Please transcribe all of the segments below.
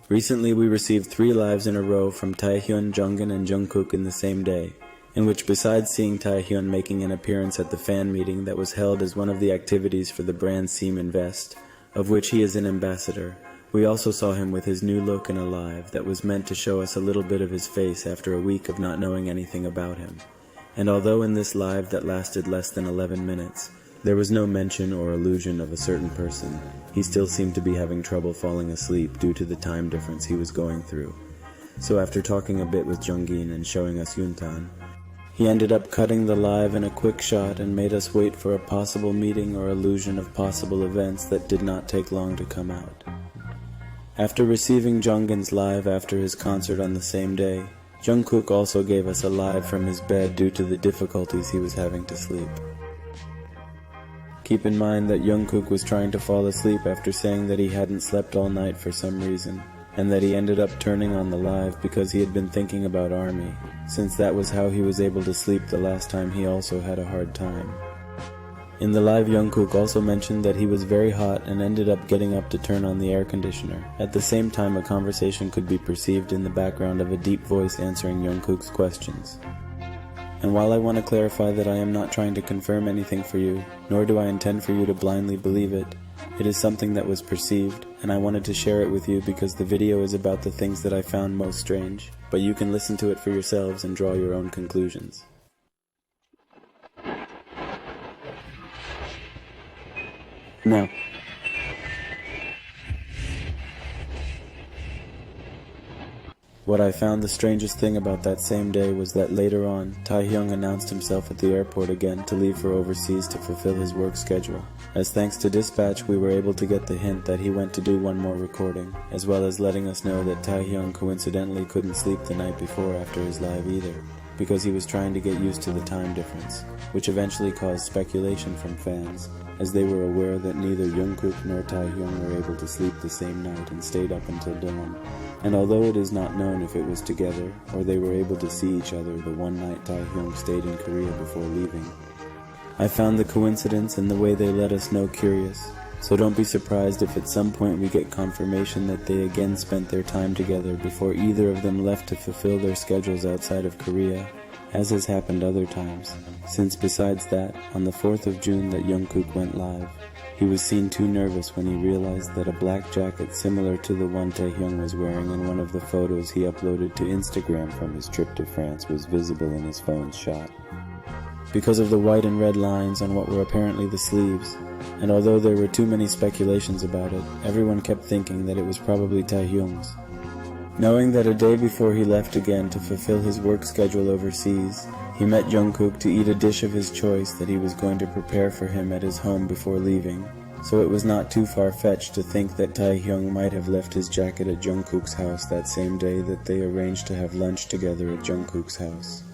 Recently we received 3 lives in a row from Taehyung, Jungkook, and Jungkook in the same day, in which besides seeing Taehyung making an appearance at the fan meeting that was held as one of the activities for the brand Seam Invest, of which he is an ambassador, we also saw him with his new look in a live that was meant to show us a little bit of his face after a week of not knowing anything about him. And although in this live that lasted less than 11 minutes, there was no mention or allusion of a certain person, he still seemed to be having trouble falling asleep due to the time difference he was going through. So after talking a bit with Jungin and showing us Yuntan, he ended up cutting the live in a quick shot and made us wait for a possible meeting or allusion of possible events that did not take long to come out. After receiving Junggin's live after his concert on the same day, Jungkook also gave us a live from his bed due to the difficulties he was having to sleep. Keep in mind that Jungkook was trying to fall asleep after saying that he hadn't slept all night for some reason, and that he ended up turning on the live because he had been thinking about ARMY, since that was how he was able to sleep the last time he also had a hard time. In the live, Jungkook also mentioned that he was very hot and ended up getting up to turn on the air conditioner. At the same time, a conversation could be perceived in the background of a deep voice answering Jungkook's questions. And while I want to clarify that I am not trying to confirm anything for you, nor do I intend for you to blindly believe it, it is something that was perceived, and I wanted to share it with you because the video is about the things that I found most strange, but you can listen to it for yourselves and draw your own conclusions. Now, what I found the strangest thing about that same day was that later on, Taehyung announced himself at the airport again to leave for overseas to fulfill his work schedule. As thanks to dispatch, we were able to get the hint that he went to do one more recording, as well as letting us know that Taehyung coincidentally couldn't sleep the night before after his live either, because he was trying to get used to the time difference, which eventually caused speculation from fans, as they were aware that neither Jungkook nor Taehyung were able to sleep the same night and stayed up until dawn. And although it is not known if it was together, or they were able to see each other the one night Taehyung stayed in Korea before leaving, I found the coincidence and the way they let us know curious, so don't be surprised if at some point we get confirmation that they again spent their time together before either of them left to fulfill their schedules outside of Korea, as has happened other times, since besides that, on the 4th of June that Jungkook went live, he was seen too nervous when he realized that a black jacket similar to the one Taehyung was wearing in one of the photos he uploaded to Instagram from his trip to France was visible in his phone's shot. Because of the white and red lines on what were apparently the sleeves, and although there were too many speculations about it, everyone kept thinking that it was probably Taehyung's. Knowing that a day before he left again to fulfill his work schedule overseas, he met Jungkook to eat a dish of his choice that he was going to prepare for him at his home before leaving, so it was not too far-fetched to think that Taehyung might have left his jacket at Jungkook's house that same day that they arranged to have lunch together at Jungkook's house.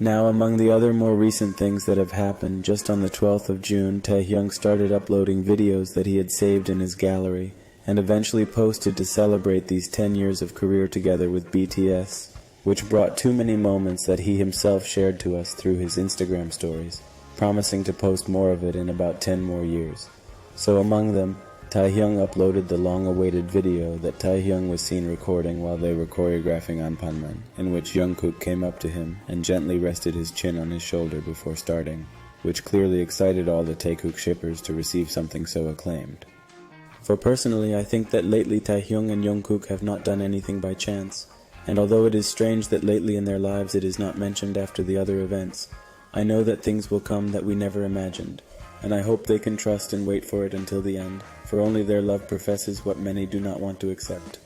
Now, among the other more recent things that have happened, just on the 12th of June, Taehyung started uploading videos that he had saved in his gallery, and eventually posted to celebrate these 10 years of career together with BTS, which brought too many moments that he himself shared to us through his Instagram stories, promising to post more of it in about 10 more years. So among them, Taehyung uploaded the long-awaited video that Taehyung was seen recording while they were choreographing Anpanman, in which Jungkook came up to him and gently rested his chin on his shoulder before starting, which clearly excited all the Taekook shippers to receive something so acclaimed. For personally, I think that lately Taehyung and Jungkook have not done anything by chance, and although it is strange that lately in their lives it is not mentioned after the other events, I know that things will come that we never imagined, and I hope they can trust and wait for it until the end, for only their love professes what many do not want to accept.